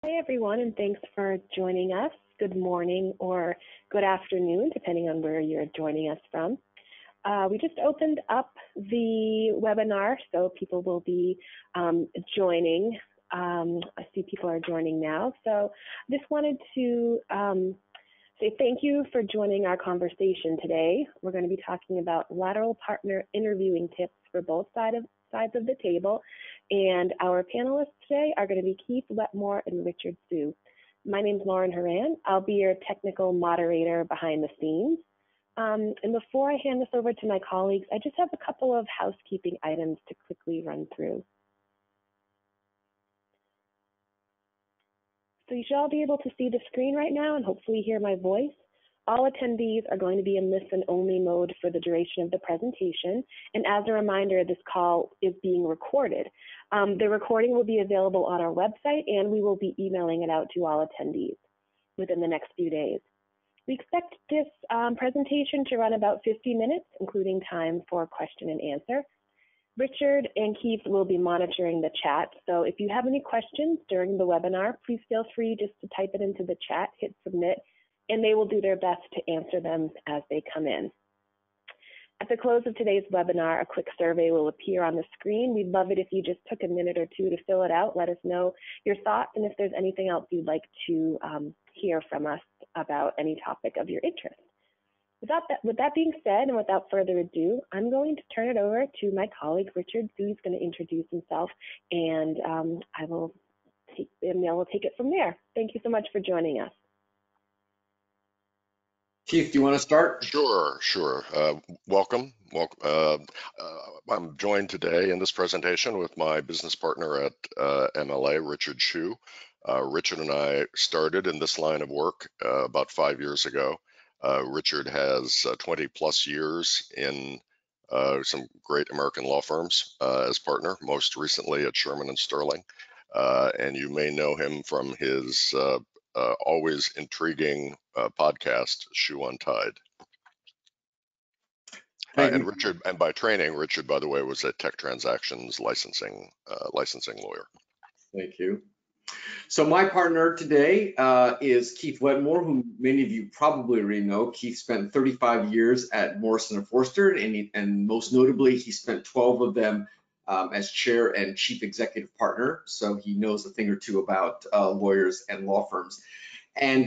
Hi, everyone, and thanks for joining us. Good morning or good afternoon, depending on where you're joining us from. We just opened up the webinar, so people will be joining. I see people are joining now. So I just wanted to say thank you for joining our conversation today. We're going to be talking about lateral partner interviewing tips for both sides of the table. And our panelists today are going to be Keith Wetmore and Richard Hsu. My name is Lauren Horan. I'll be your technical moderator behind the scenes. And before I hand this over to my colleagues, I just have a couple of housekeeping items to quickly run through. So you should all be able to see the screen right now and hopefully hear my voice. All attendees are going to be in listen-only mode for the duration of the presentation. And as a reminder, this call is being recorded. The recording will be available on our website, and we will be emailing it out to all attendees within the next few days. We expect this presentation to run about 50 minutes, including time for question and answer. Richard and Keith will be monitoring the chat, so if you have any questions during the webinar, please feel free just to type it into the chat, hit submit, and they will do their best to answer them as they come in. At the close of today's webinar, a quick survey will appear on the screen. We'd love it if you just took a minute or two to fill it out, let us know your thoughts, and if there's anything else you'd like to hear from us about any topic of your interest. With that being said, and without further ado, I'm going to turn it over to my colleague, Richard Hsu. He's going to introduce himself, and I will take it from there. Thank you so much for joining us. Keith, do you want to start? Sure. Welcome. I'm joined today in this presentation with my business partner at MLA, Richard Hsu. Richard and I started in this line of work about 5 years ago. Richard has 20 plus years in some great American law firms as partner, most recently at Sherman & Sterling. And you may know him from his always intriguing podcast, Hsu Untied. And Richard, and by training, Richard, by the way, was a tech transactions licensing lawyer. Thank you. So my partner today is Keith Wetmore, who many of you probably already know. Keith spent 35 years at Morrison & Foerster, and most notably, he spent 12 of them as chair and chief executive partner. So he knows a thing or two about lawyers and law firms. And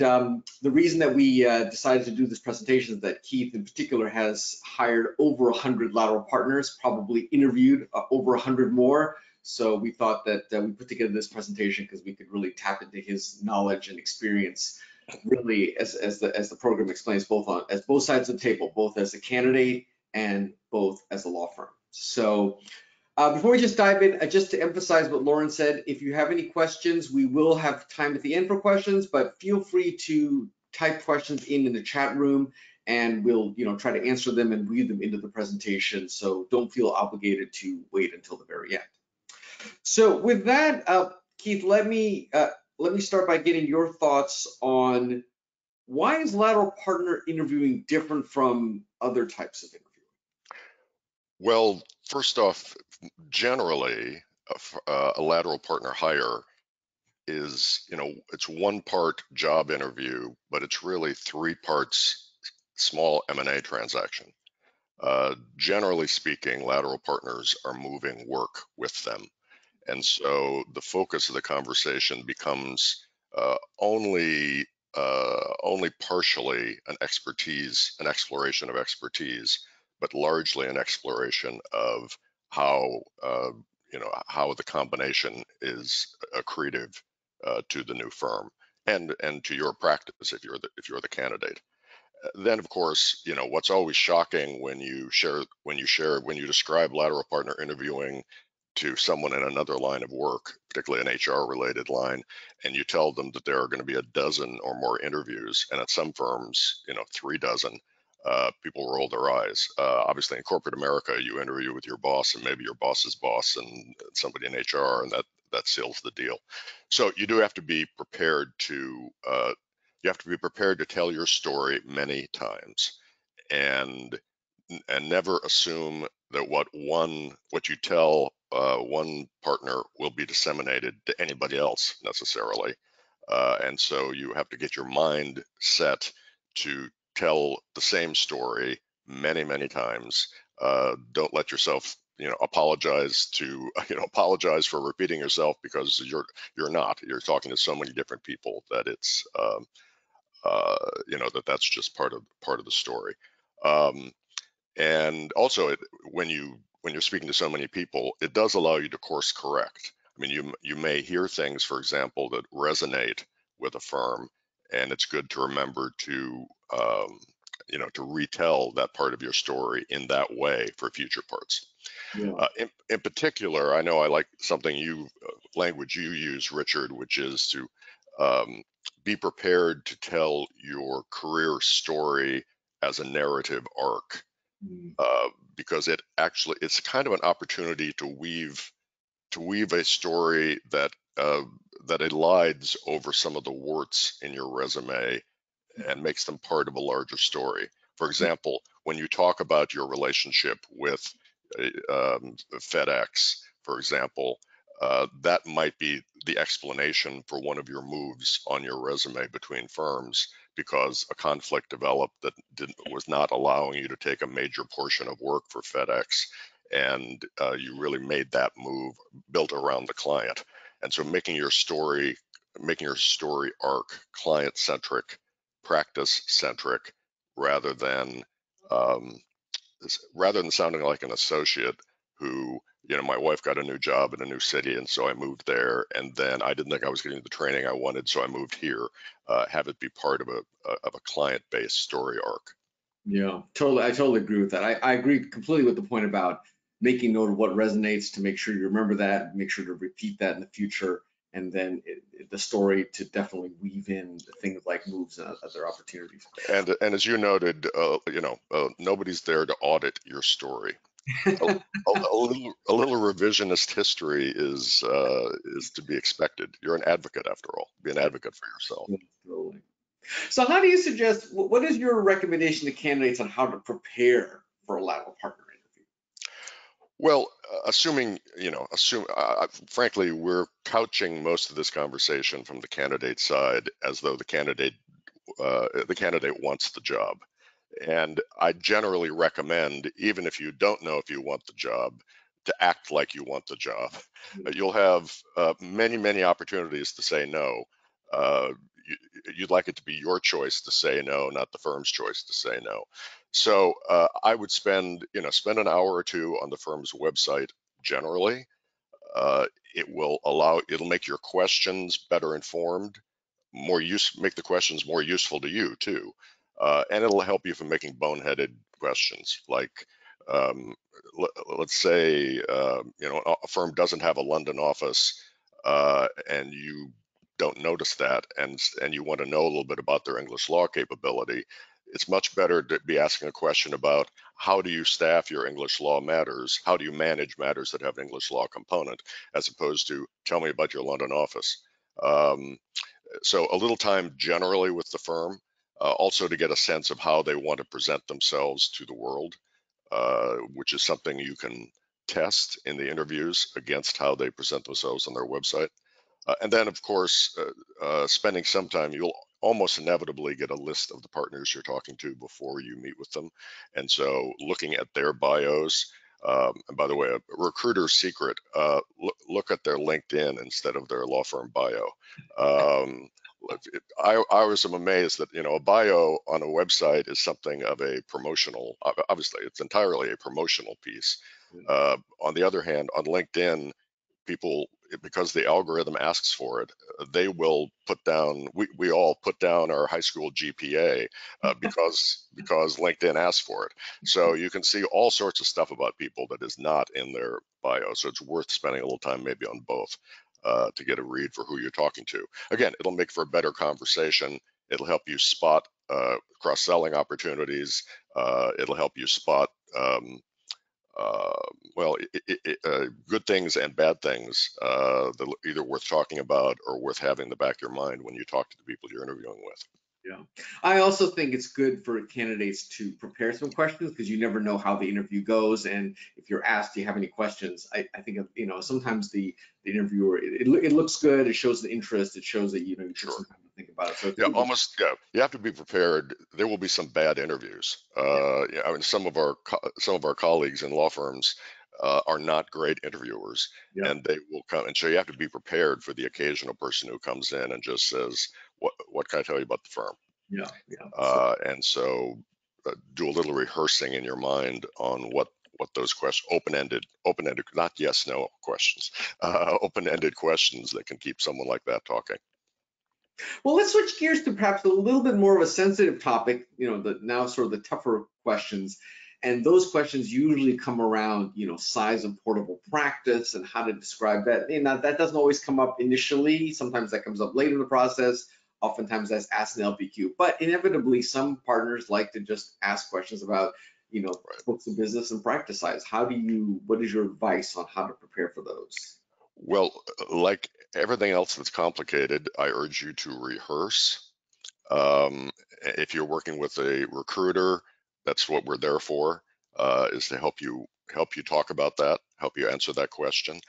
the reason that we decided to do this presentation is that Keith in particular has hired over 100 lateral partners, probably interviewed over 100 more. So we thought that we put together this presentation because we could really tap into his knowledge and experience, really, as the program explains, as both sides of the table, both as a candidate and both as a law firm. So before we just dive in, just to emphasize what Lauren said, if you have any questions, we will have time at the end for questions, but feel free to type questions in the chat room, and we'll try to answer them and read them into the presentation. So don't feel obligated to wait until the very end. So with that, Keith, let me start by getting your thoughts on why is lateral partner interviewing different from other types of interviewing? Well, first off, generally, a lateral partner hire is, it's one part job interview, but it's really 3 parts small M&A transaction. Generally speaking, lateral partners are moving work with them. And so the focus of the conversation becomes only partially an exploration of expertise, but largely an exploration of how the combination is accretive to the new firm and to your practice if you're the candidate. Then, of course, what's always shocking when you describe lateral partner interviewing to someone in another line of work, particularly an HR-related line, and you tell them that there are going to be a dozen or more interviews, and at some firms, 3 dozen, people roll their eyes. Obviously, in corporate America, you interview with your boss and maybe your boss's boss and somebody in HR, and that seals the deal. So you do have to be prepared to tell your story many times, and never assume that what you tell one partner will be disseminated to anybody else necessarily. And so you have to get your mind set to tell the same story many, many times. Don't let yourself, apologize apologize for repeating yourself, because you're not. You're talking to so many different people that it's, that's just part of the story. And also, when you're speaking to so many people, it does allow you to course correct. I mean, you may hear things, for example, that resonate with a firm, and it's good to remember to to retell that part of your story in that way for future parts. Yeah. In particular, I know I like language you use, Richard, which is to be prepared to tell your career story as a narrative arc. Mm. Because it's kind of an opportunity to weave a story that elides over some of the warts in your resume and makes them part of a larger story. For example, when you talk about your relationship with FedEx, for example, that might be the explanation for one of your moves on your resume between firms, because a conflict developed that was not allowing you to take a major portion of work for FedEx, and you really made that move built around the client. And so making your story arc client-centric, practice-centric, rather than sounding like an associate who, my wife got a new job in a new city, and so I moved there, and then I didn't think I was getting the training I wanted, so I moved here. Have it be part of a client-based story arc. Yeah, totally. I totally agree with that. I agree completely with the point about making note of what resonates, to make sure you remember that, make sure to repeat that in the future, and then the story to definitely weave in things like moves and other opportunities. And as you noted, nobody's there to audit your story. A little revisionist history is to be expected. You're an advocate, after all. Be an advocate for yourself. Totally. So how do you suggest, what is your recommendation to candidates on how to prepare for a lateral partner interview? Well, frankly, we're couching most of this conversation from the candidate side as though the candidate wants the job. And I generally recommend, even if you don't know if you want the job, to act like you want the job. You'll have many, many opportunities to say no. You'd like it to be your choice to say no, not the firm's choice to say no. So I would spend an hour or two on the firm's website generally. It'll make your questions better informed, make the questions more useful to you too. And it'll help you from making boneheaded questions like, let's say, a firm doesn't have a London office, and you don't notice that, and you want to know a little bit about their English law capability. It's much better to be asking a question about, how do you staff your English law matters? How do you manage matters that have an English law component, as opposed to, tell me about your London office. So a little time generally with the firm, also to get a sense of how they want to present themselves to the world, which is something you can test in the interviews against how they present themselves on their website. And then, of course, spending some time, you'll almost inevitably get a list of the partners you're talking to before you meet with them. And so looking at their bios, and by the way, a recruiter's secret, look at their LinkedIn instead of their law firm bio. I was amazed that, a bio on a website is something of a promotional, obviously it's entirely a promotional piece. On the other hand, on LinkedIn, people, because the algorithm asks for it, they will put down, we all put down our high school GPA because LinkedIn asks for it. So you can see all sorts of stuff about people that is not in their bio. So it's worth spending a little time maybe on both to get a read for who you're talking to. Again, it'll make for a better conversation. It'll help you spot cross-selling opportunities. It'll help you spot good things and bad things that are either worth talking about or worth having in the back of your mind when you talk to the people you're interviewing with. Yeah. I also think it's good for candidates to prepare some questions because you never know how the interview goes. And if you're asked, do you have any questions? I think, sometimes the interviewer, it looks good. It shows the interest. It shows that, you took Sure. some time to think about it. So Yeah, almost. Yeah, you have to be prepared. There will be some bad interviews. Yeah, I mean, some of our colleagues in law firms are not great interviewers, yeah, and they will come. And so you have to be prepared for the occasional person who comes in and just says, "What can I tell you about the firm?" yeah, yeah. So, And so do a little rehearsing in your mind on what those questions, open-ended, not yes, no questions, open-ended questions that can keep someone like that talking. well, let's switch gears to perhaps a little bit more of a sensitive topic, now sort of the tougher questions. And those questions usually come around, size of portable practice and how to describe that. That doesn't always come up initially. Sometimes that comes up later in the process. Oftentimes that's asked in LPQ. But inevitably, some partners like to just ask questions about, Right. books of business and practice size. What is your advice on how to prepare for those? Well, like everything else that's complicated, I urge you to rehearse. If you're working with a recruiter, that's what we're there for, is to help you talk about that, help you answer that question.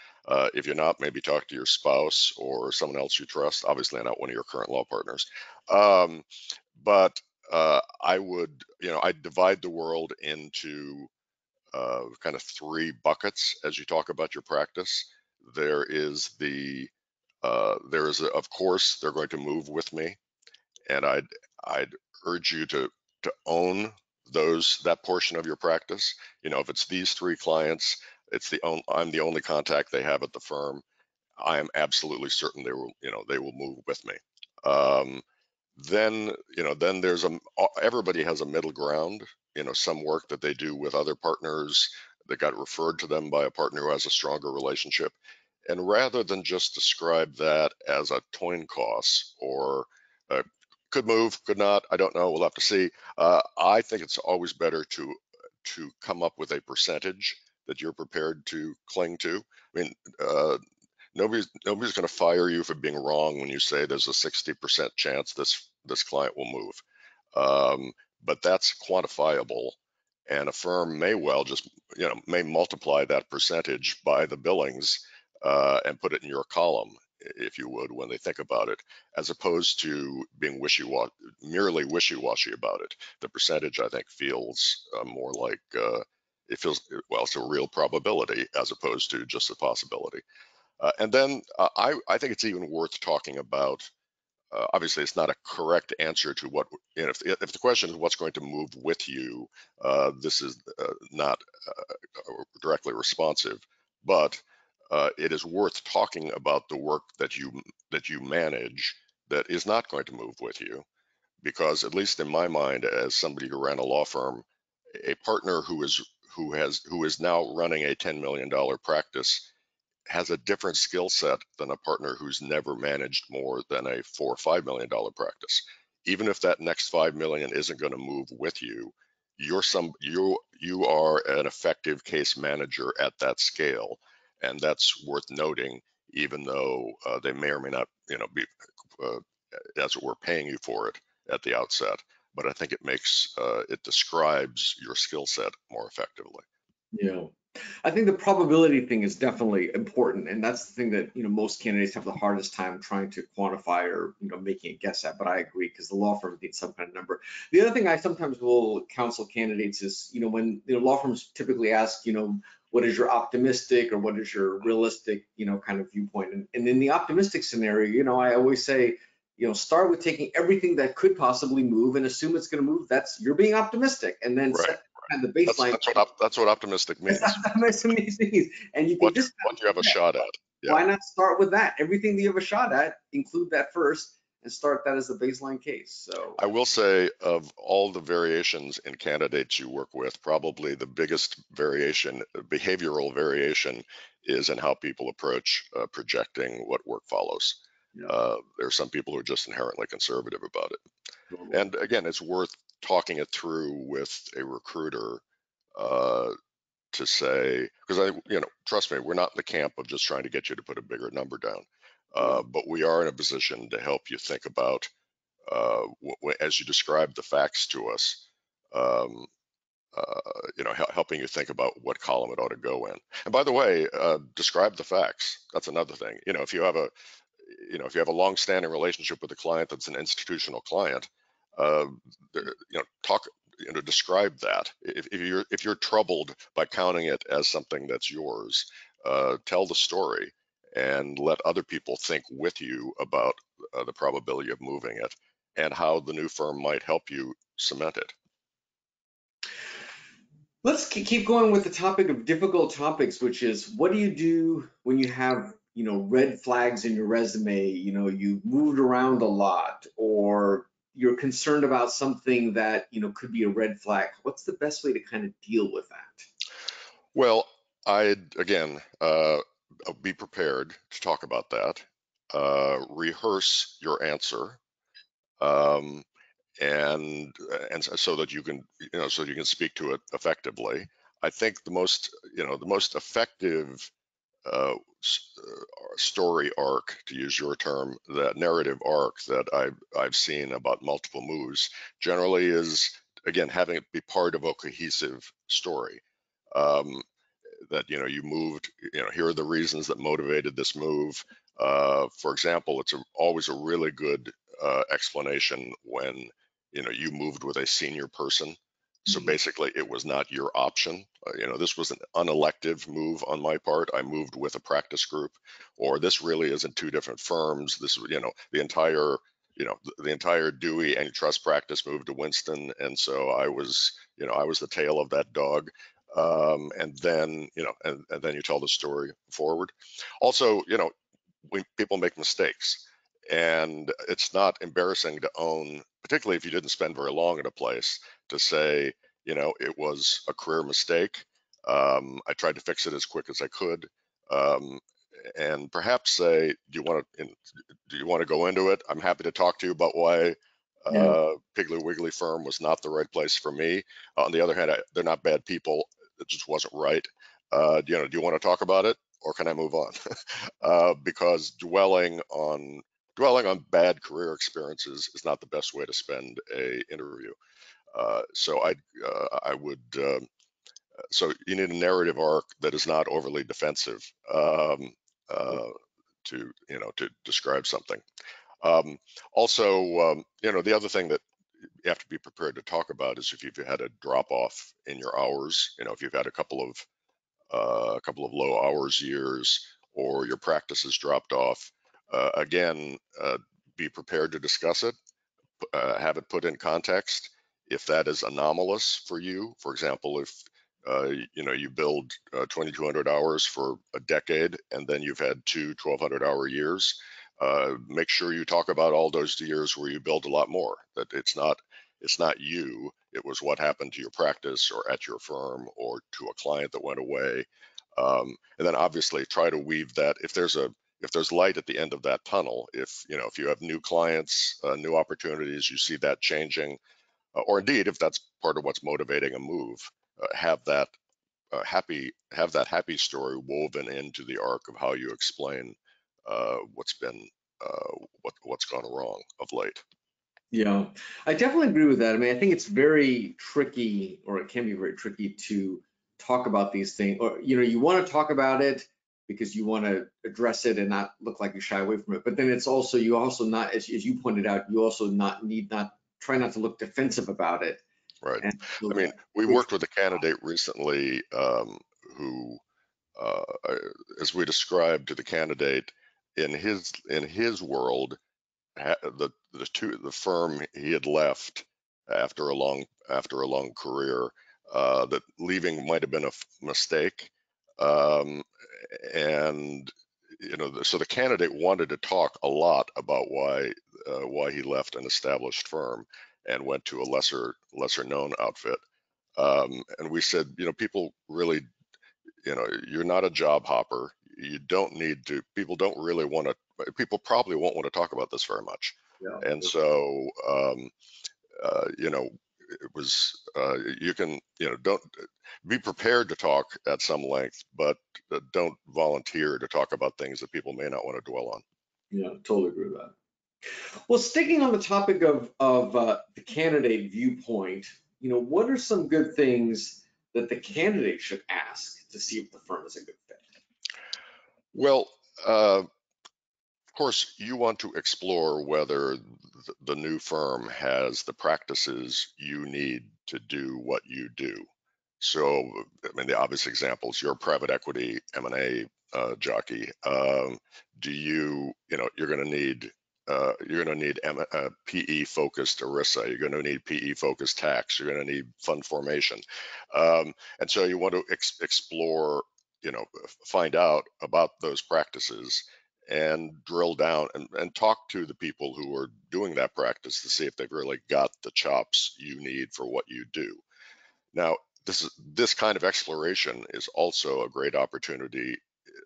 If you're not, maybe talk to your spouse or someone else you trust. Obviously, not one of your current law partners. But I would, I divide the world into kind of three buckets as you talk about your practice. There is of course, they're going to move with me, and I'd urge you to own that portion of your practice. If it's these three clients, I'm the only contact they have at the firm. I am absolutely certain they will move with me. Then everybody has a middle ground. Some work that they do with other partners that got referred to them by a partner who has a stronger relationship. And rather than just describe that as a coin toss or could move, could not, I don't know, we'll have to see. I think it's always better to come up with a percentage that you're prepared to cling to. I mean, nobody's going to fire you for being wrong when you say there's a 60% chance this client will move. But that's quantifiable, and a firm may well just may multiply that percentage by the billings and put it in your column, if you would, when they think about it, as opposed to being merely wishy-washy about it. The percentage, I think, feels more like it's a real probability as opposed to just a possibility. And then I think it's even worth talking about. Obviously, it's not a correct answer to what, if the question is what's going to move with you, this is not directly responsive, but it is worth talking about the work that you manage that is not going to move with you, because at least in my mind, as somebody who ran a law firm, a partner who is now running a $10 million practice has a different skill set than a partner who's never managed more than a $4 or $5 million practice. Even if that next $5 million isn't going to move with you, you are an effective case manager at that scale, and that's worth noting. Even though they may or may not, be that's what we're paying you for it at the outset. But I think it describes your skill set more effectively. Yeah. I think the probability thing is definitely important, and that's the thing that most candidates have the hardest time trying to quantify or making a guess at. But I agree, because the law firm needs some kind of number. The other thing I sometimes will counsel candidates is when law firms typically ask what is your optimistic or what is your realistic kind of viewpoint, and in the optimistic scenario I always say start with taking everything that could possibly move and assume it's going to move. You're being optimistic, and then Right. set kind of the baseline. That's what optimistic means. That's amazing. And you can what you have a shot at. Yeah. Why not start with that? Everything that you have a shot at, include that first and start that as the baseline case. So I will say, of all the variations in candidates you work with, probably the biggest behavioral variation, is in how people approach projecting what work follows. There are some people who are just inherently conservative about it. totally. And again, it's worth talking it through with a recruiter to say, because trust me, we're not in the camp of just trying to get you to put a bigger number down, but we are in a position to help you think about as you describe the facts to us, helping you think about what column it ought to go in. And by the way, describe the facts. That's another thing. If you have a long-standing relationship with a client that's an institutional client, describe that. If you're troubled by counting it as something that's yours, tell the story and let other people think with you about the probability of moving it and how the new firm might help you cement it. Let's keep going with the topic of difficult topics, which is, what do you do when you have, red flags in your resume? You've moved around a lot, or you're concerned about something that, could be a red flag. What's the best way to kind of deal with that? Well, I'd, again, be prepared to talk about that. Rehearse your answer. And so that you can speak to it effectively. I think the most effective story arc, to use your term, that narrative arc that I've seen about multiple moves generally is, again, having it be part of a cohesive story. That you moved, here are the reasons that motivated this move. For example, it's always a really good explanation when you moved with a senior person. So basically, it was not your option. This was an unelective move on my part. I moved with a practice group, or this really isn't two different firms. This, the entire Dewey antitrust practice moved to Winston, and so I was the tail of that dog. And then you tell the story forward. Also, when people make mistakes, and it's not embarrassing to own, particularly if you didn't spend very long at a place, to say, it was a career mistake. I tried to fix it as quick as I could. And perhaps say, do you want to go into it? I'm happy to talk to you about why Piggly Wiggly firm was not the right place for me. On the other hand, they're not bad people. It just wasn't right. Do you want to talk about it, or can I move on? Because dwelling on bad career experiences is not the best way to spend a interview. So you need a narrative arc that is not overly defensive to describe something. Also, the other thing that you have to be prepared to talk about is if you've had a drop off in your hours. If you've had a couple of low hours years, or your practice has dropped off. Again, be prepared to discuss it. Have it put in context. If that is anomalous for you, for example, if you build 2,200 hours for a decade, and then you've had two 1,200-hour years, make sure you talk about all those years where you build a lot more. That it's not you. It was what happened to your practice, or at your firm, or to a client that went away. And then obviously try to weave that. If there's light at the end of that tunnel, if you have new clients, new opportunities, you see that changing, or indeed if that's part of what's motivating a move, have that happy story woven into the arc of how you explain what's gone wrong of late. Yeah, I definitely agree with that. I mean, I think it's very tricky, or it can be very tricky to talk about these things, or you want to talk about it because you want to address it and not look like you shy away from it. But then it's also, you also not, as you pointed out, you also try not to look defensive about it. Right. I mean, we worked with a candidate recently who, as we described to the candidate, in his world, the firm he had left after a long career, that leaving might have been a mistake, and so the candidate wanted to talk a lot about why he left an established firm and went to a lesser known outfit, and we said, people really, you're not a job hopper. You don't need to. People probably won't want to talk about this very much. Yeah. And so, it was, you can, don't be prepared to talk at some length, but don't volunteer to talk about things that people may not want to dwell on. Yeah, totally agree with that. Well, sticking on the topic of the candidate viewpoint, what are some good things that the candidate should ask to see if the firm is a good fit? Well, of course, you want to explore whether the new firm has the practices you need to do what you do. So, I mean, the obvious examples, you're a private equity M&A jockey. Do you, you're going to need PE focused ERISA. You're going to need PE focused tax. You're going to need fund formation, and so you want to explore, find out about those practices and drill down and talk to the people who are doing that practice to see if they've really got the chops you need for what you do. Now, this kind of exploration is also a great opportunity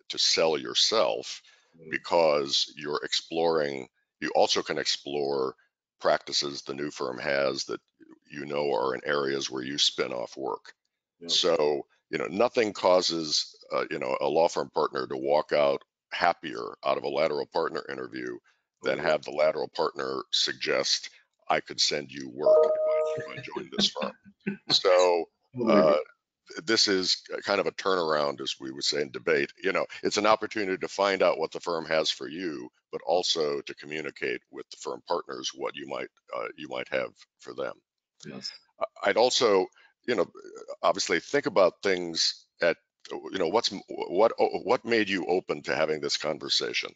to sell yourself, because you're exploring. You also can explore practices the new firm has that are in areas where you spin off work. Yep. So nothing causes a law firm partner to walk out happier out of a lateral partner interview than have the lateral partner suggest, I could send you work if I joined this firm. So this is kind of a turnaround, as we would say in debate. It's an opportunity to find out what the firm has for you, but also to communicate with the firm partners what you might have for them. Yes. I'd also, obviously think about things at, what made you open to having this conversation?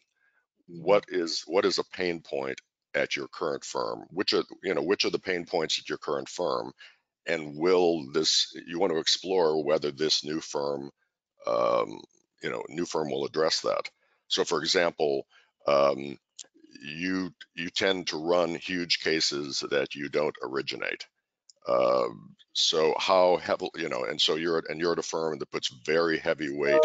What is a pain point at your current firm? Which are the pain points at your current firm? And you want to explore whether this new firm will address that. So, for example, you tend to run huge cases that you don't originate. So how heavily, and so you're at a firm that puts very heavy weight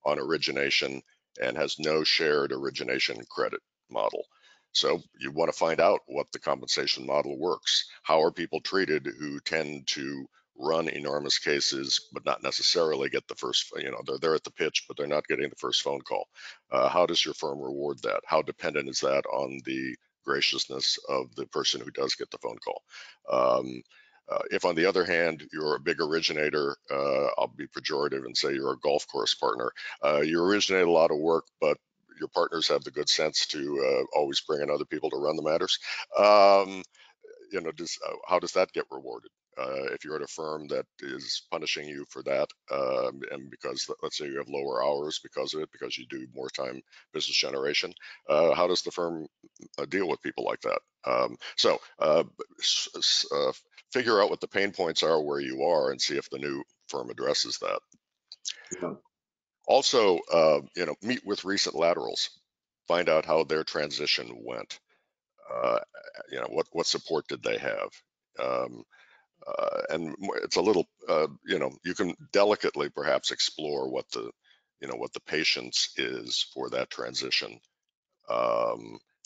on origination and has no shared origination credit model. So you want to find out what the compensation model works. How are people treated who tend to run enormous cases but not necessarily get the first, they're there at the pitch but they're not getting the first phone call? How does your firm reward that? How dependent is that on the graciousness of the person who does get the phone call? If, on the other hand, you're a big originator, I'll be pejorative and say you're a golf course partner. You originate a lot of work, but your partners have the good sense to always bring in other people to run the matters. How does that get rewarded? If you're at a firm that is punishing you for that, and because, let's say, you have lower hours because of it, because you do more time business generation, how does the firm deal with people like that? So figure out what the pain points are where you are and see if the new firm addresses that. Yeah. Also, meet with recent laterals, find out how their transition went. What support did they have? And it's a little, you can delicately perhaps explore what the patience is for that transition.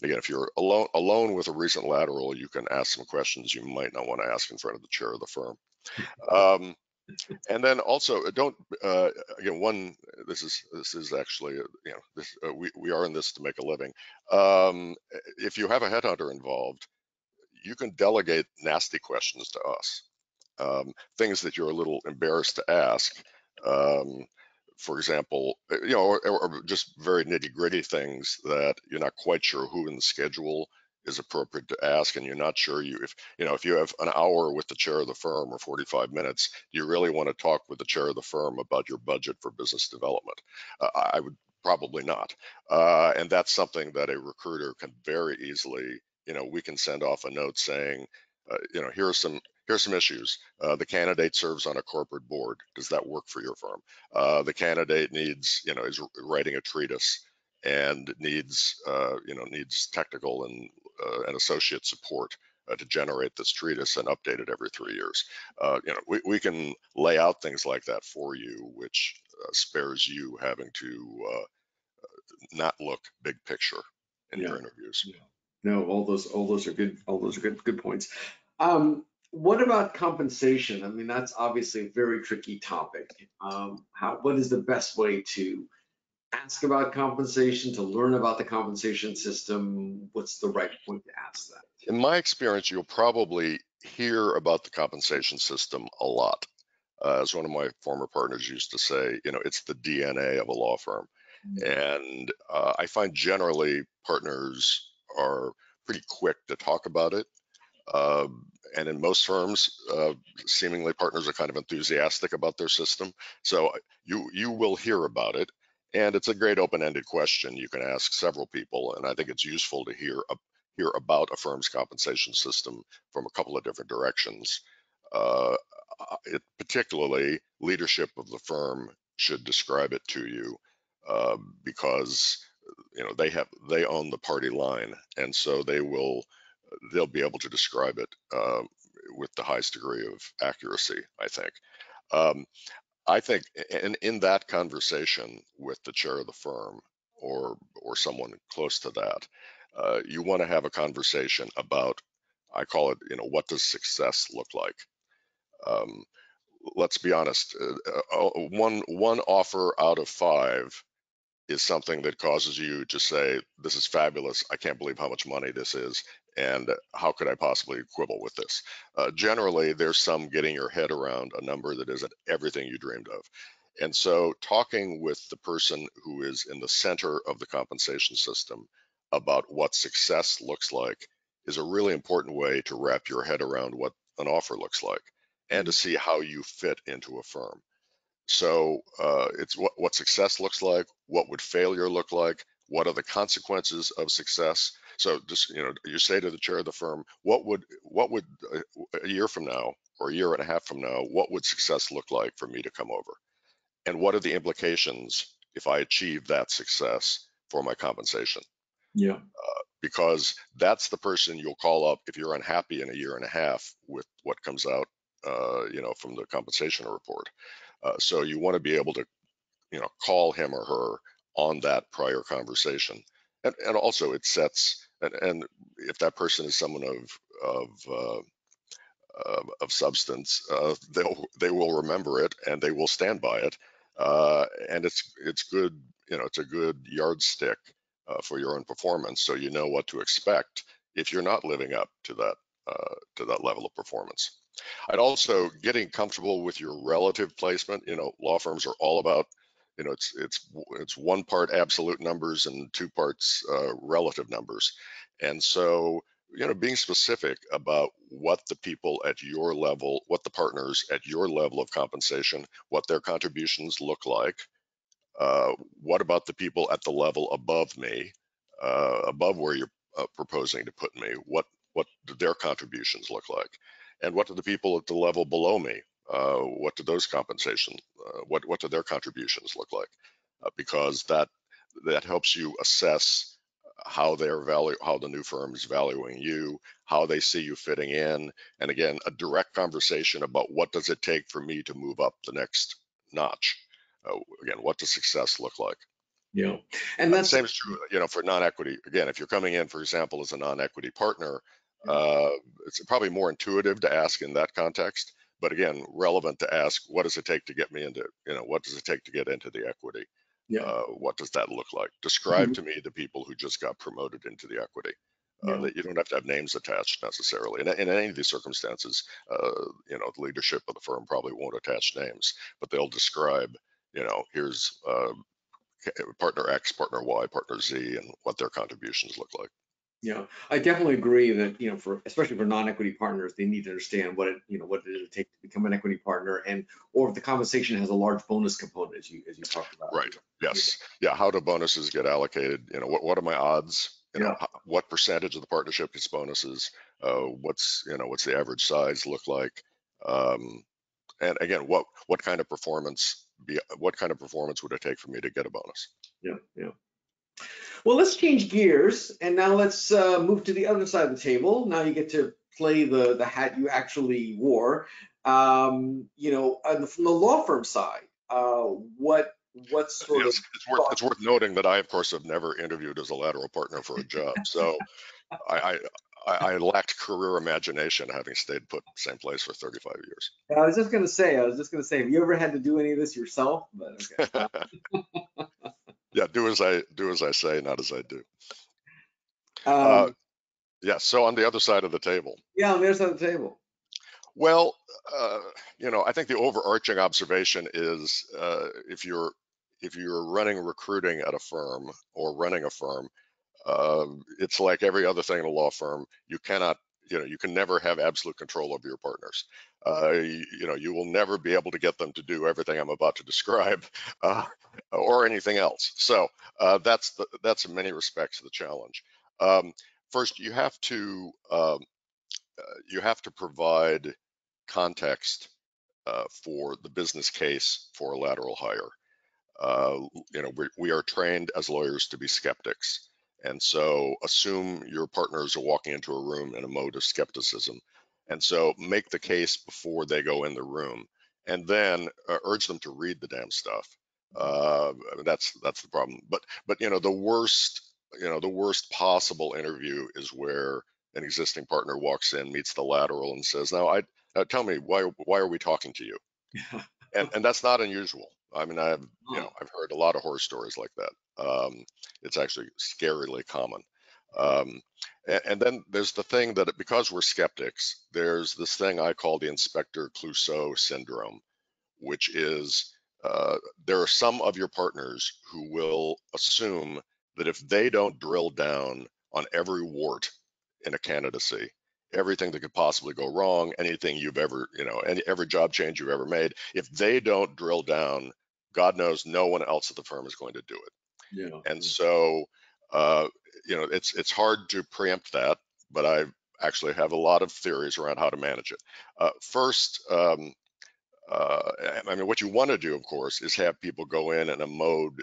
Again, if you're alone with a recent lateral, you can ask some questions you might not want to ask in front of the chair of the firm. And then also don't, again, this is actually, we are in this to make a living. If you have a headhunter involved, you can delegate nasty questions to us. Things that you're a little embarrassed to ask. For example, or just very nitty-gritty things that you're not quite sure who in the schedule is appropriate to ask, and you're not sure if you have an hour with the chair of the firm or 45 minutes, do you really want to talk with the chair of the firm about your budget for business development? I would probably not, and that's something that a recruiter can very easily. We can send off a note saying, here's some issues. The candidate serves on a corporate board. Does that work for your firm? The candidate is writing a treatise and needs technical and associate support to generate this treatise and update it every 3 years. We can lay out things like that for you, which spares you having to not look big picture in your interviews. Yeah. No, all those are good. All those are good points. What about compensation? I mean, that's obviously a very tricky topic. What is the best way to ask about compensation, to learn about the compensation system? What's the right point to ask that? In my experience, you'll probably hear about the compensation system a lot. As one of my former partners used to say, it's the DNA of a law firm. And I find generally partners are pretty quick to talk about it. And in most firms, seemingly partners are kind of enthusiastic about their system. So you will hear about it. And it's a great open-ended question you can ask several people. And I think it's useful to hear about a firm's compensation system from a couple of different directions. Particularly, leadership of the firm should describe it to you because they own the party line, and so they'll be able to describe it with the highest degree of accuracy, I think. I think in that conversation with the chair of the firm or someone close to that, you want to have a conversation about, I call it, what does success look like? Let's be honest, one offer out of 5 is something that causes you to say, this is fabulous, I can't believe how much money this is, and how could I possibly quibble with this? Generally, there's some getting your head around a number that isn't everything you dreamed of. And so talking with the person who is in the center of the compensation system about what success looks like is a really important way to wrap your head around what an offer looks like and to see how you fit into a firm. So it's what success looks like, what would failure look like, what are the consequences of success. So just, you say to the chair of the firm, what would a year from now or a year and a half from now, what would success look like for me to come over? And what are the implications if I achieve that success for my compensation? Yeah. Because that's the person you'll call up if you're unhappy in a year and a half with what comes out, from the compensation report. So you want to be able to, call him or her on that prior conversation, and also it sets. And if that person is someone of substance, they will remember it and they will stand by it. And it's good. It's a good yardstick for your own performance, so you know what to expect if you're not living up to that level of performance. I'd also getting comfortable with your relative placement. Law firms are all about, it's 1 part absolute numbers and 2 parts relative numbers. And so, being specific about what the people at your level, what the partners at your level of compensation, what their contributions look like. What about the people at the level above me, above where you're proposing to put me? What do their contributions look like? And what do the people at the level below me? What do those compensations? What do their contributions look like? Because that helps you assess how the new firm is valuing you, how they see you fitting in, and again, a direct conversation about what does it take for me to move up the next notch. Again, what does success look like? Yeah, and that's the same is true, for non-equity. Again, if you're coming in, for example, as a non-equity partner, it's probably more intuitive to ask in that context. But again, relevant to ask, what does it take to get me into, what does it take to get into the equity? Yeah. What does that look like? Describe to me the people who just got promoted into the equity. That you don't have to have names attached necessarily. And in any of these circumstances, the leadership of the firm probably won't attach names, but they'll describe, here's partner X, partner Y, partner Z, and what their contributions look like. Yeah, I definitely agree that, especially for non-equity partners, they need to understand what it takes to become an equity partner, and or if the compensation has a large bonus component, as you talked about. Right. Yes. Yeah. How do bonuses get allocated? What are my odds? What percentage of the partnership gets bonuses? What's the average size look like? And again, what kind of performance would it take for me to get a bonus? Yeah. Well, let's change gears, and now let's move to the other side of the table. Now you get to play the hat you actually wore. From the law firm side, what sort yes, of it's worth noting that I, of course, have never interviewed as a lateral partner for a job, so I lacked career imagination, having stayed put in the same place for 35 years. I was just gonna say, have you ever had to do any of this yourself? But okay. Yeah, do as I say, not as I do. Yeah. So on the other side of the table. Yeah, on the other side of the table. Well, I think the overarching observation is if you're running recruiting at a firm or running a firm, it's like every other thing in a law firm. You cannot, you can never have absolute control over your partners. You will never be able to get them to do everything I'm about to describe, or anything else. So that's in many respects the challenge. First, you have to provide context for the business case for a lateral hire. We are trained as lawyers to be skeptics. And so assume your partners are walking into a room in a mode of skepticism. And so make the case before they go in the room, and then urge them to read the damn stuff. That's the problem. But the worst possible interview is where an existing partner walks in, meets the lateral, and says, "Now, tell me why are we talking to you?" And that's not unusual. I mean, I've heard a lot of horror stories like that. It's actually scarily common. And then there's the thing that because we're skeptics, there's this thing I call the Inspector Clouseau syndrome, which is there are some of your partners who will assume that if they don't drill down on every wart in a candidacy, everything that could possibly go wrong, anything you've ever, every job change you've ever made, if they don't drill down, God knows no one else at the firm is going to do it. Yeah. And so, it's hard to preempt that, but I actually have a lot of theories around how to manage it. First, what you want to do, of course, is have people go in a mode,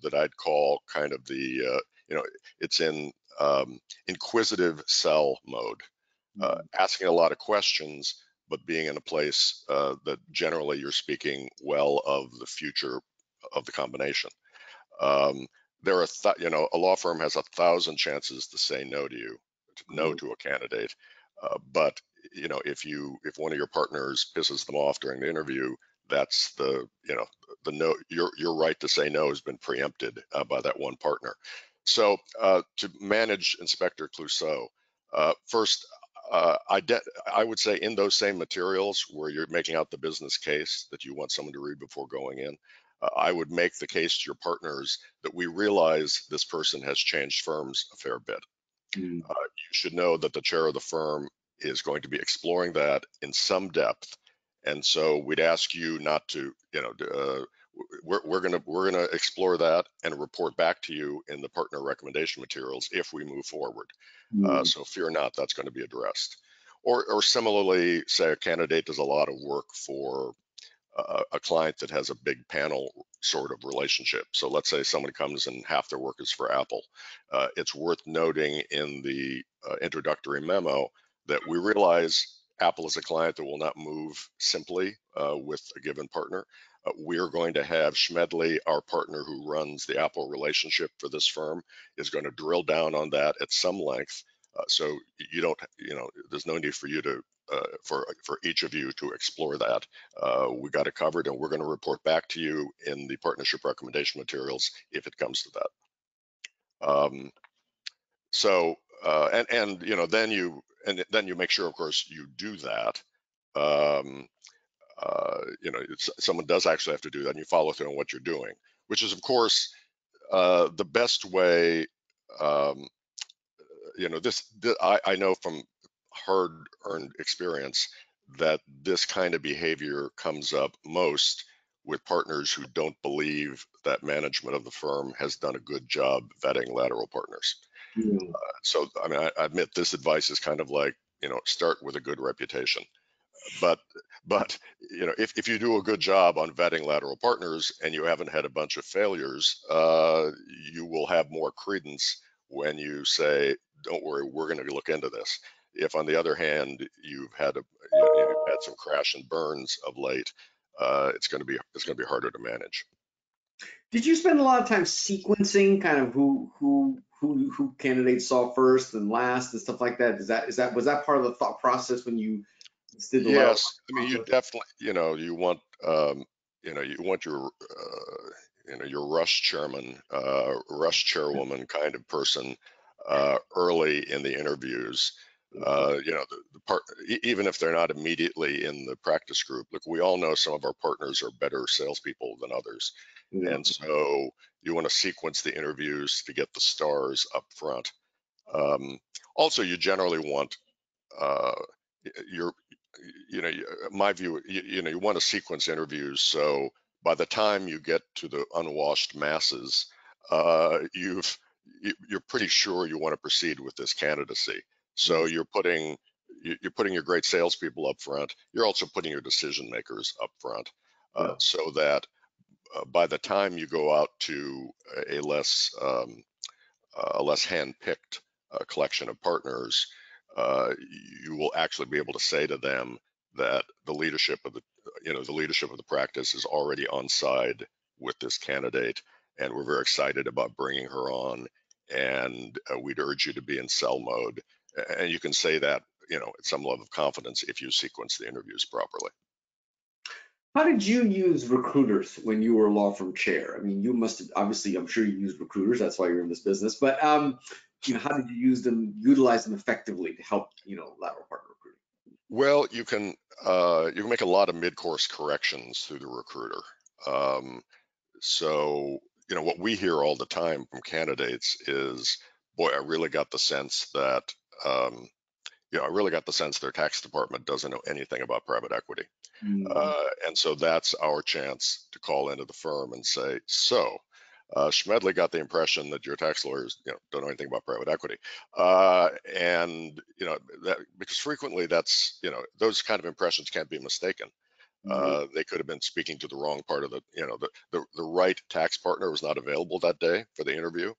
that I'd call kind of the, it's in inquisitive cell mode, asking a lot of questions, but being in a place that generally you're speaking well of the future of the combination. There are, a law firm has 1,000 chances to say no to you, to a candidate, but if one of your partners pisses them off during the interview, that's the no. Your right to say no has been preempted by that one partner. So to manage Inspector Clouseau, first, I would say in those same materials where you're making out the business case that you want someone to read before going in, I would make the case to your partners that we realize this person has changed firms a fair bit. You should know that the chair of the firm is going to be exploring that in some depth, and so we'd ask you not to, we're gonna explore that and report back to you in the partner recommendation materials if we move forward. So fear not, that's going to be addressed. Or similarly, say a candidate does a lot of work for a client that has a big panel sort of relationship. So let's say someone comes and half their work is for Apple. It's worth noting in the introductory memo that we realize Apple is a client that will not move simply with a given partner. We are going to have Schmedley, our partner who runs the Apple relationship for this firm, is going to drill down on that at some length. So there's no need for you to for each of you to explore that. We got it covered, and we're going to report back to you in the partnership recommendation materials if it comes to that. Then you make sure, of course, you do that. Someone does actually have to do that, and you follow through on what you're doing, which is, of course, the best way. I know from hard-earned experience that this kind of behavior comes up most with partners who don't believe that management of the firm has done a good job vetting lateral partners. So, I admit this advice is kind of like, start with a good reputation. But if you do a good job on vetting lateral partners and you haven't had a bunch of failures, you will have more credence when you say, "Don't worry, we're going to look into this." If, on the other hand, you've had some crash and burns of late, it's going to be harder to manage. Did you spend a lot of time sequencing kind of who candidates saw first and last and stuff like that? Was that part of the thought process when you did the Yes, you definitely, you want your your rush chairman, rush chairwoman kind of person early in the interviews. Even if they're not immediately in the practice group, look, we all know some of our partners are better salespeople than others. Yeah. And so you want to sequence the interviews to get the stars up front. Also, you generally want my view, you want to sequence interviews so by the time you get to the unwashed masses, you're pretty sure you want to proceed with this candidacy. So you're putting your great salespeople up front. You're also putting your decision makers up front, so that by the time you go out to a less hand-picked collection of partners, you will actually be able to say to them that the leadership of the practice is already on side with this candidate, and we're very excited about bringing her on, and we'd urge you to be in sell mode. And you can say that, at some level of confidence if you sequence the interviews properly. How did you use recruiters when you were law firm chair? I mean, you must have, obviously, I'm sure you used recruiters, that's why you're in this business, but how did you utilize them effectively to help, lateral partner recruiting? Well, you can make a lot of mid-course corrections through the recruiter. So, what we hear all the time from candidates is, boy, I really got the sense that, their tax department doesn't know anything about private equity. And so that's our chance to call into the firm and say, so Schmedley got the impression that your tax lawyers don't know anything about private equity. And that, because frequently that's, those kind of impressions can't be mistaken. They could have been speaking to the wrong part of the right tax partner was not available that day for the interview.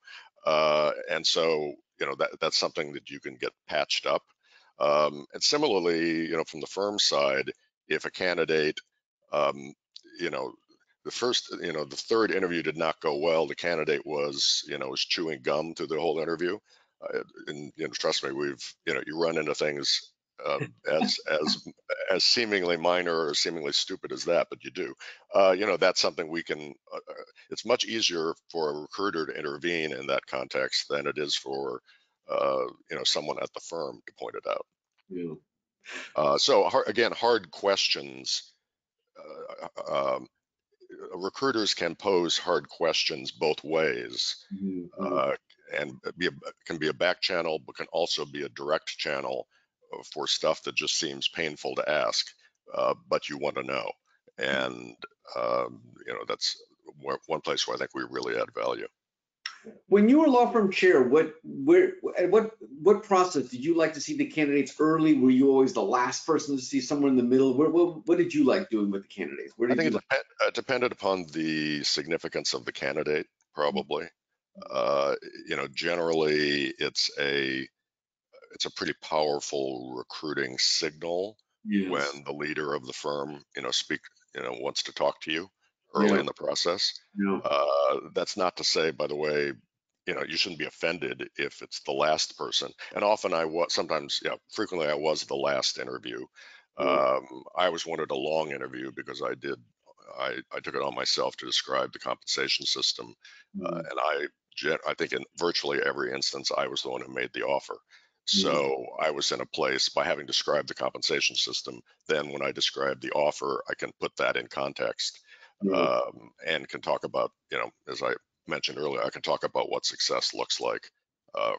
And so, that's something that you can get patched up. And similarly, from the firm side, if a candidate, the third interview did not go well, the candidate was chewing gum through the whole interview. And trust me, you run into things as seemingly minor or seemingly stupid as that, but you do. That's something we can. It's much easier for a recruiter to intervene in that context than it is for someone at the firm to point it out. Yeah. So hard questions. Recruiters can pose hard questions both ways, and can be a back channel, but can also be a direct channel for stuff that just seems painful to ask, but you want to know. And that's one place where I think we really add value. When you were law firm chair, what process did you like to see the candidates early? Were you always the last person to see, somewhere in the middle? What did you like doing with the candidates? I think it depended upon the significance of the candidate, probably. Generally, it's a pretty powerful recruiting signal when the leader of the firm, wants to talk to you early in the process. That's not to say, by the way, you shouldn't be offended if it's the last person. And often frequently I was the last interview. I always wanted a long interview because I took it on myself to describe the compensation system. And I think in virtually every instance, I was the one who made the offer. So I was in a place, by having described the compensation system, then when I describe the offer, I can put that in context, and can talk about, as I mentioned earlier, I can talk about what success looks like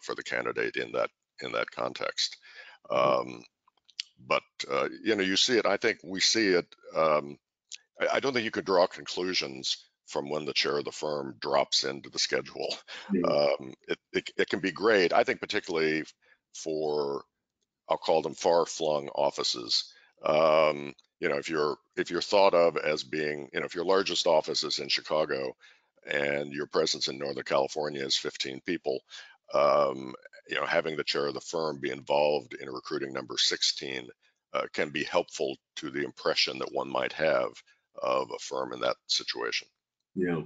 for the candidate in that context. But you see it. I think we see it. I don't think you could draw conclusions from when the chair of the firm drops into the schedule. It can be great. I think particularly for, I'll call them far-flung offices. If you're thought of as being, if your largest office is in Chicago and your presence in Northern California is 15 people, having the chair of the firm be involved in recruiting number 16 can be helpful to the impression that one might have of a firm in that situation. Yeah.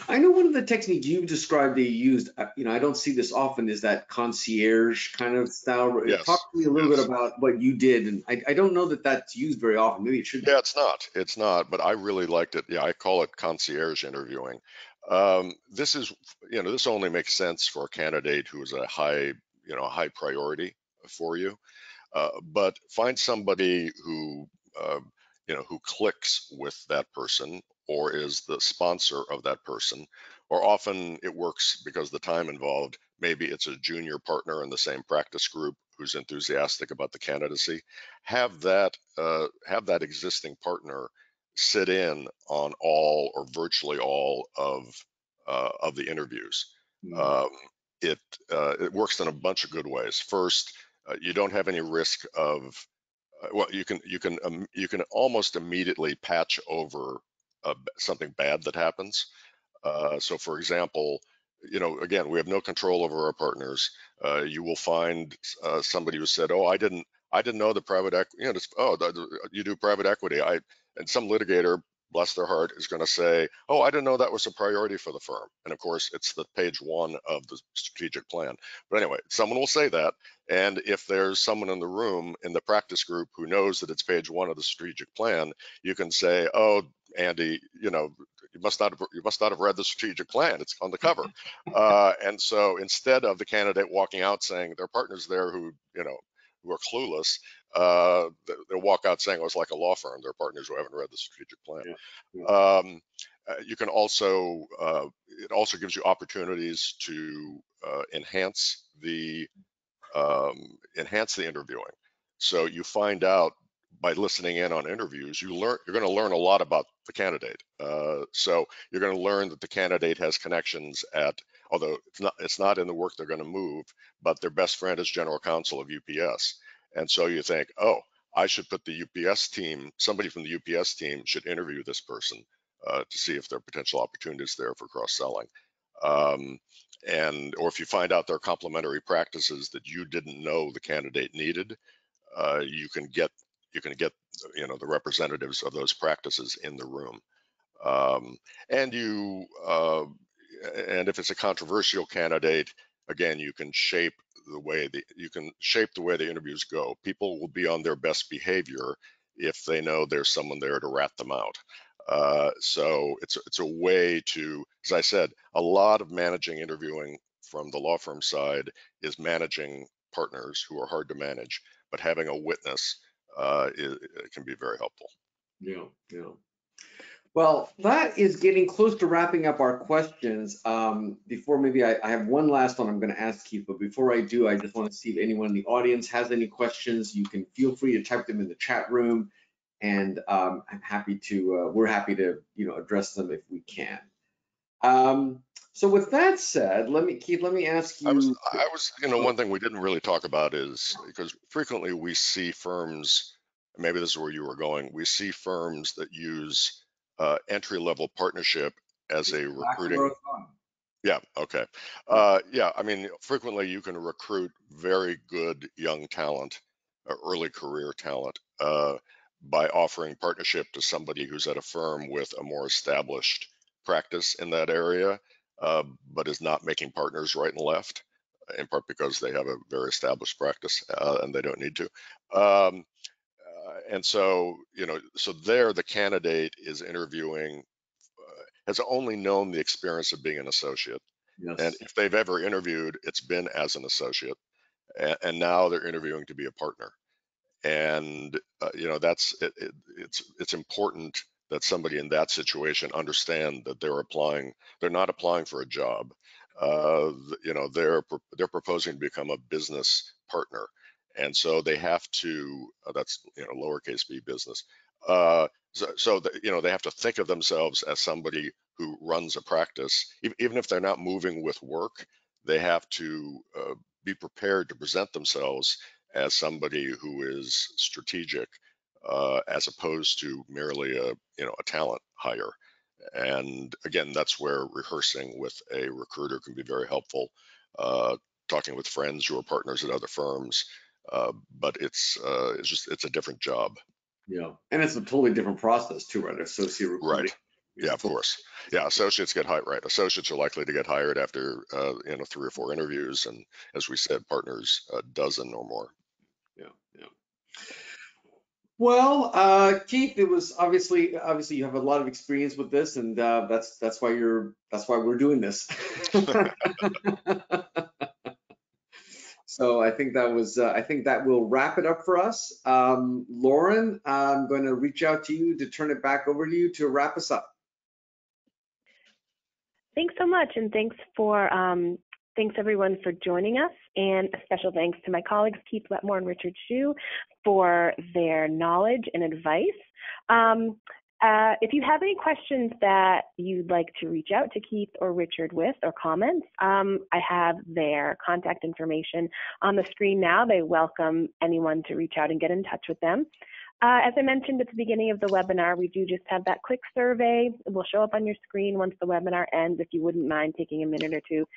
I know one of the techniques you've described that you used, I don't see this often, is that concierge kind of style. Yes. Talk to me a little bit about what you did. And I don't know that that's used very often. Maybe it should be. Yeah, it's not, but I really liked it. Yeah, I call it concierge interviewing. This is, this only makes sense for a candidate who is a high priority for you. But find somebody who, who clicks with that person or is the sponsor of that person. Or often it works because the time involved, maybe it's a junior partner in the same practice group who's enthusiastic about the candidacy. Have that existing partner sit in on all or virtually all of the interviews. Mm. It works in a bunch of good ways. First, you don't have any risk of well, you can almost immediately patch over something bad that happens. So, for example, again, we have no control over our partners. You will find somebody who said, "Oh, I didn't know the private equity. You do private equity." And some litigator, bless their heart, is going to say, "Oh, I didn't know that was a priority for the firm." And of course, it's the page 1 of the strategic plan. But anyway, someone will say that, and if there's someone in the room in the practice group who knows that it's page 1 of the strategic plan, you can say, "Oh, Andy, you must not have read the strategic plan. It's on the cover." And so instead of the candidate walking out saying their partner's there who are clueless, they'll walk out saying, "Oh, it's like a law firm. They're partners who haven't read the strategic plan." Yeah. You can also, it also gives you opportunities to enhance the interviewing. So you find out by listening in on interviews, you're going to learn a lot about the candidate. So you're going to learn that the candidate has connections although it's not in the work they're going to move, but their best friend is general counsel of UPS. And so you think, "Oh, I should put the UPS team, somebody from the UPS team should interview this person to see if there are potential opportunities there for cross-selling." Or if you find out there are complementary practices that you didn't know the candidate needed, you can get the representatives of those practices in the room. And if it's a controversial candidate, again, you can shape the way the interviews go. People will be on their best behavior if they know there's someone there to rat them out. So it's a way to, as I said, a lot of managing interviewing from the law firm side is managing partners who are hard to manage, but having a witness it can be very helpful. Yeah. Well, that is getting close to wrapping up our questions. Before maybe I have one last one I'm going to ask Keith, but before I do, I just want to see if anyone in the audience has any questions. You can feel free to type them in the chat room, and I'm happy to. We're happy to address them if we can. So with that said, Keith, let me ask you. I was one thing we didn't really talk about is because frequently we see firms. Maybe this is where you were going. We see firms that use entry-level partnership as a recruiting. Yeah. Okay. Yeah. I mean, frequently you can recruit very good young talent, early career talent, by offering partnership to somebody who's at a firm with a more established practice in that area, but is not making partners right and left, in part because they have a very established practice and they don't need to. And so, so there the candidate is interviewing, has only known the experience of being an associate. Yes. And if they've ever interviewed, it's been as an associate. And now they're interviewing to be a partner. And, it's important that somebody in that situation understand that they're not applying for a job. They're proposing to become a business partner. And so they have to, that's, lowercase b business. They have to think of themselves as somebody who runs a practice. Even if they're not moving with work, they have to be prepared to present themselves as somebody who is strategic, as opposed to merely a talent hire. And again, that's where rehearsing with a recruiter can be very helpful. Talking with friends who are partners at other firms, but it's a different job. Yeah, and it's a totally different process too, right? Associate recruiting. Right. Yeah, of course. Yeah, associates get hired. Right, associates are likely to get hired after 3 or 4 interviews, and as we said, partners a dozen or more. Yeah. Well, Keith, it was obviously you have a lot of experience with this, and that's why we're doing this. So I think that will wrap it up for us. Lauren, I'm going to reach out to you to turn it back over to you to wrap us up. Thanks so much, and thanks everyone for joining us, and a special thanks to my colleagues Keith Wetmore and Richard Hsu for their knowledge and advice. If you have any questions that you'd like to reach out to Keith or Richard with, or comments, I have their contact information on the screen now. They welcome anyone to reach out and get in touch with them. As I mentioned at the beginning of the webinar, we do just have that quick survey. It will show up on your screen once the webinar ends, if you wouldn't mind taking a minute or two,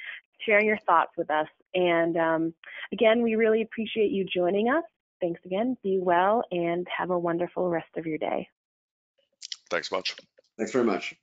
sharing your thoughts with us. And again, we really appreciate you joining us. Thanks again, be well, and have a wonderful rest of your day. Thanks much. Thanks very much.